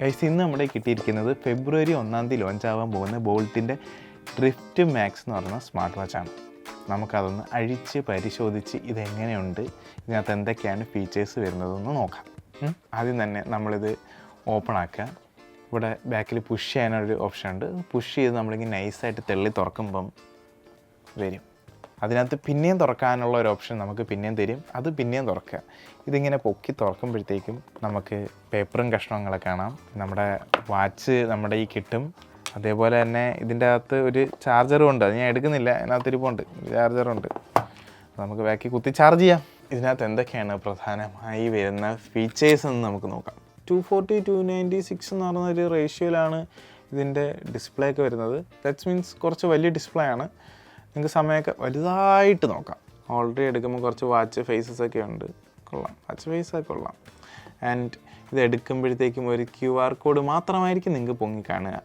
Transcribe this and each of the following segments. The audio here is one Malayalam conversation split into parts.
ഗൈസ്, ഇന്ന് നമ്മുടെ കിട്ടിയിരിക്കുന്നത് ഫെബ്രുവരി 1 ലോഞ്ച് ആവാൻ പോകുന്ന ബോൾട്ടിൻ്റെ ഡ്രിഫ്റ്റ് മാക്സ് എന്ന് പറയുന്ന സ്മാർട്ട് വാച്ചാണ്. നമുക്കതൊന്ന് അഴിച്ച് പരിശോധിച്ച് ഇതെങ്ങനെയുണ്ട്, ഇതിനകത്ത് എന്തൊക്കെയാണ് ഫീച്ചേഴ്സ് വരുന്നതെന്ന് നോക്കാം. ആദ്യം തന്നെ നമ്മളിത് ഓപ്പൺ ആക്കുക. ഇവിടെ ബാക്കിൽ പുഷ് ചെയ്യാനൊരു ഓപ്ഷൻ ഉണ്ട്. പുഷ് ചെയ്ത് നമ്മളിങ്ങനെ നൈസായിട്ട് തെള്ളി തുറക്കുമ്പം വരും. അതിനകത്ത് പിന്നെയും തുറക്കാനുള്ള ഒരു ഓപ്ഷൻ നമുക്ക് പിന്നെയും തരും. അത് പിന്നെയും തുറക്കുക. ഇതിങ്ങനെ പൊക്കി തുറക്കുമ്പോഴത്തേക്കും നമുക്ക് പേപ്പറും കഷ്ണങ്ങളൊക്കെ കാണാം. നമ്മുടെ വാച്ച് നമ്മുടെ ഈ കിട്ടും. അതേപോലെ തന്നെ ഇതിൻ്റെ അകത്ത് ഒരു ചാർജറും ഉണ്ട്. അത് ഞാൻ എടുക്കുന്നില്ല, അതിനകത്ത് ഇരിപ്പുണ്ട്, ചാർജറുണ്ട്. നമുക്ക് ബാക്കി കുത്തി ചാർജ് ചെയ്യാം. ഇതിനകത്ത് എന്തൊക്കെയാണ് പ്രധാനമായി വരുന്ന ഫീച്ചേഴ്സ് എന്ന് നമുക്ക് നോക്കാം. 240:296 എന്ന് പറയുന്നൊരു റേഷ്യോയിലാണ് ഇതിൻ്റെ ഡിസ്പ്ലേ ഒക്കെ വരുന്നത്. ദാറ്റ്സ് മീൻസ് കുറച്ച് വലിയ ഡിസ്പ്ലേ ആണ്. നിങ്ങൾക്ക് സമയമൊക്കെ വലുതായിട്ട് നോക്കാം. ഓൾറെഡി എടുക്കുമ്പോൾ കുറച്ച് വാച്ച് ഫേസസ് ഒക്കെ ഉണ്ട്. കൊള്ളാം, വാച്ച് ഫേസൊക്കെ കൊള്ളാം. ആൻഡ് ഇത് എടുക്കുമ്പോഴത്തേക്കും ഒരു QR കോഡ് മാത്രമായിരിക്കും നിങ്ങൾക്ക് പൊങ്ങി കാണുക.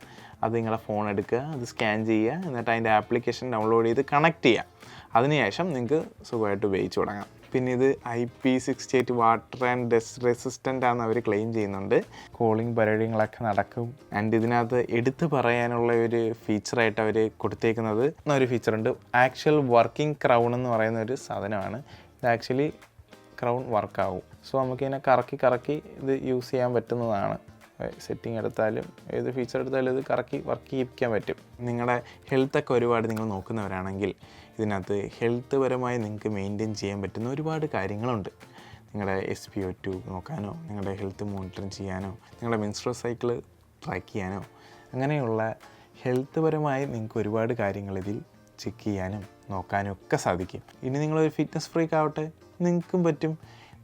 അത് നിങ്ങളുടെ ഫോൺ എടുക്കുക, അത് സ്കാൻ ചെയ്യുക, എന്നിട്ട് അതിൻ്റെ ആപ്ലിക്കേഷൻ ഡൗൺലോഡ് ചെയ്ത് കണക്ട് ചെയ്യുക. അതിനുശേഷം നിങ്ങൾക്ക് സുഖമായിട്ട് ഉപയോഗിച്ച് തുടങ്ങാം. പിന്നെ ഇത് IP68 water and dust resistant ആണെന്ന് അവർ ക്ലെയിം ചെയ്യുന്നുണ്ട്. കോളിംഗ് പരിപാടികളൊക്കെ നടക്കും. ആൻഡ് ഇതിനകത്ത് എടുത്തു പറയാനുള്ള ഒരു ഫീച്ചറായിട്ട് അവർ കൊടുത്തേക്കുന്നത് ഒരു ഫീച്ചറുണ്ട്. ആക്ച്വൽ വർക്കിംഗ് ക്രൗൺ എന്ന് പറയുന്ന ഒരു സാധനമാണ്. ഇത് ആക്ച്വലി ക്രൗൺ വർക്കാവും. സോ നമുക്കിങ്ങനെ കറക്കി കറക്കി ഇത് യൂസ് ചെയ്യാൻ പറ്റുന്നതാണ്. സെറ്റിംഗ് എടുത്താലും ഏത് ഫീച്ചർ എടുത്താലും ഇത് കറക്കി വർക്ക് ചെയ്യിപ്പിക്കാൻ പറ്റും. നിങ്ങളുടെ ഹെൽത്തൊക്കെ ഒരുപാട് നിങ്ങൾ നോക്കുന്നവരാണെങ്കിൽ ഇതിനകത്ത് ഹെൽത്ത് പരമായി നിങ്ങൾക്ക് മെയിൻറ്റെയിൻ ചെയ്യാൻ പറ്റുന്ന ഒരുപാട് കാര്യങ്ങളുണ്ട്. നിങ്ങളുടെ SpO2 നോക്കാനോ, നിങ്ങളുടെ ഹെൽത്ത് മോണിറ്ററിങ് ചെയ്യാനോ, നിങ്ങളുടെ മെൻസ്ട്രുവൽ സൈക്കിൾ ട്രാക്ക് ചെയ്യാനോ, അങ്ങനെയുള്ള ഹെൽത്ത് പരമായി നിങ്ങൾക്ക് ഒരുപാട് കാര്യങ്ങൾ ഇതിൽ ചെക്ക് ചെയ്യാനും നോക്കാനും ഒക്കെ സാധിക്കും. ഇനി നിങ്ങളൊരു ഫിറ്റ്നസ് ഫ്രീക്ക് ആവട്ടെ, നിങ്ങൾക്കും പറ്റും.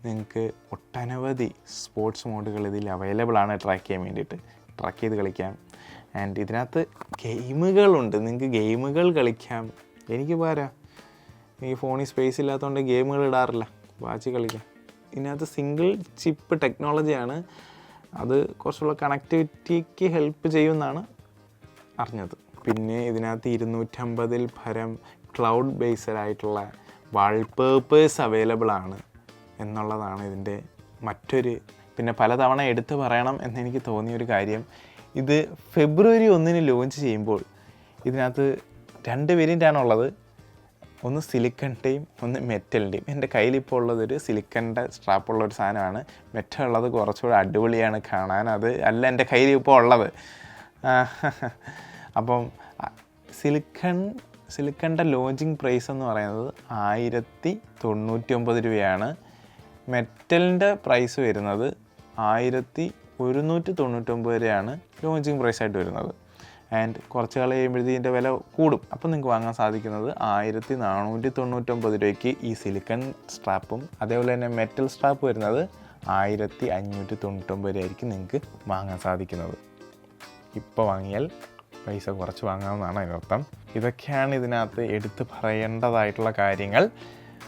നിങ്ങൾക്ക് ഒട്ടനവധി സ്പോർട്സ് മോഡുകൾ ഇതിൽ അവൈലബിൾ ആണ്. ട്രാക്ക് ചെയ്യാൻ വേണ്ടിയിട്ട് ട്രാക്ക് ചെയ്ത് കളിക്കാം. ആൻഡ് ഇതിനകത്ത് ഗെയിമുകളുണ്ട്. നിങ്ങൾക്ക് ഗെയിമുകൾ കളിക്കാം. എനിക്ക് പോരാ, ഈ ഫോണിൽ സ്പേസ് ഇല്ലാത്തതുകൊണ്ട് ഗെയിമുകൾ ഇടാറില്ല, വാച്ച് കളിക്കാം. ഇതിനകത്ത് സിംഗിൾ ചിപ്പ് ടെക്നോളജിയാണ്. അത് കുറച്ചുള്ള കണക്ടിവിറ്റിക്ക് ഹെൽപ്പ് ചെയ്യുമെന്നാണ് അറിഞ്ഞത്. പിന്നെ ഇതിനകത്ത് 250 പരം ക്ലൗഡ് ബേസ്ഡ് ആയിട്ടുള്ള വാൾപേപ്പേഴ്സ് അവൈലബിൾ ആണ് എന്നുള്ളതാണ് ഇതിൻ്റെ മറ്റൊരു. പിന്നെ പലതവണ എടുത്തു പറയണം എന്നെനിക്ക് തോന്നിയൊരു കാര്യം, ഇത് ഫെബ്രുവരി 1 ലോഞ്ച് ചെയ്യുമ്പോൾ ഇതിനകത്ത് 2 വേരിയൻ്റാണുള്ളത്. ഒന്ന് സിലിക്കണിൻ്റെയും ഒന്ന് മെറ്റലിൻ്റെയും. എൻ്റെ കയ്യിലിപ്പോൾ ഉള്ളതൊരു സിലിക്കണിൻ്റെ സ്ട്രാപ്പുള്ളൊരു സാധനമാണ്. മെറ്റൽ ഉള്ളത് കുറച്ചുകൂടെ അടിപൊളിയാണ് കാണാൻ. അത് അല്ല എൻ്റെ കയ്യിൽ ഇപ്പോൾ ഉള്ളത്. അപ്പം സിലിക്കണിൻ്റെ ലോഞ്ചിങ് പ്രൈസ് എന്ന് പറയുന്നത് 1099 രൂപയാണ്. മെറ്റലിൻ്റെ പ്രൈസ് വരുന്നത് 1199 രൂപയാണ് ലോഞ്ചിങ് പ്രൈസായിട്ട് വരുന്നത്. ആൻഡ് കുറച്ച് കാലം കഴിയുമ്പോഴത്തേക്കും ഇതിൻ്റെ വില കൂടും. അപ്പം നിങ്ങൾക്ക് വാങ്ങാൻ സാധിക്കുന്നത് 1499 രൂപയ്ക്ക് ഈ സിലിക്കൺ സ്ട്രാപ്പും അതേപോലെ തന്നെ മെറ്റൽ സ്ട്രാപ്പ് വരുന്നത് 1599 രൂപയായിരിക്കും നിങ്ങൾക്ക് വാങ്ങാൻ സാധിക്കുന്നത്. ഇപ്പോൾ വാങ്ങിയാൽ പൈസ കുറച്ച് വാങ്ങാമെന്നാണ് അതിനർത്ഥം. ഇതൊക്കെയാണ് ഇതിനകത്ത് എടുത്തു പറയേണ്ടതായിട്ടുള്ള കാര്യങ്ങൾ.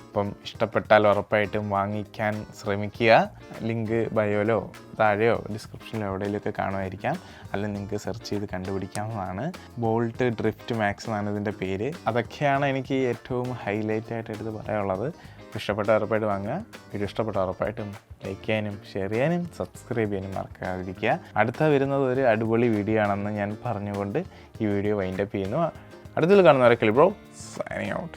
അപ്പം ഇഷ്ടപ്പെട്ടാൽ ഉറപ്പായിട്ടും വാങ്ങിക്കാൻ ശ്രമിക്കുക. ലിങ്ക് ബയോയിലോ താഴെയോ ഡിസ്ക്രിപ്ഷനിലോ എവിടെയെങ്കിലുമൊക്കെ കാണുമായിരിക്കാം. അല്ലെങ്കിൽ നിങ്ങൾക്ക് സെർച്ച് ചെയ്ത് കണ്ടുപിടിക്കാവുന്നതാണ്. ബോൾട്ട് ഡ്രിഫ്റ്റ് മാക്സ് എന്നാണ് ഇതിൻ്റെ പേര്. അതൊക്കെയാണ് എനിക്ക് ഏറ്റവും ഹൈലൈറ്റ് ആയിട്ട് എടുത്ത് പറയാനുള്ളത്. ഇഷ്ടപ്പെട്ട ഉറപ്പായിട്ട് വാങ്ങുക. വീഡിയോ ഇഷ്ടപ്പെട്ട ഉറപ്പായിട്ടും ലൈക്ക് ചെയ്യാനും ഷെയർ ചെയ്യാനും സബ്സ്ക്രൈബ് ചെയ്യാനും മറക്കാതിരിക്കുക. അടുത്ത വരുന്നത് ഒരു അടിപൊളി വീഡിയോ ആണെന്ന് ഞാൻ പറഞ്ഞുകൊണ്ട് ഈ വീഡിയോ വൈൻഡപ്പ് ചെയ്യുന്നു. അടുത്തതിൽ കാണുന്നവരെ ബ്രോ സൈനിങ് ഔട്ട്.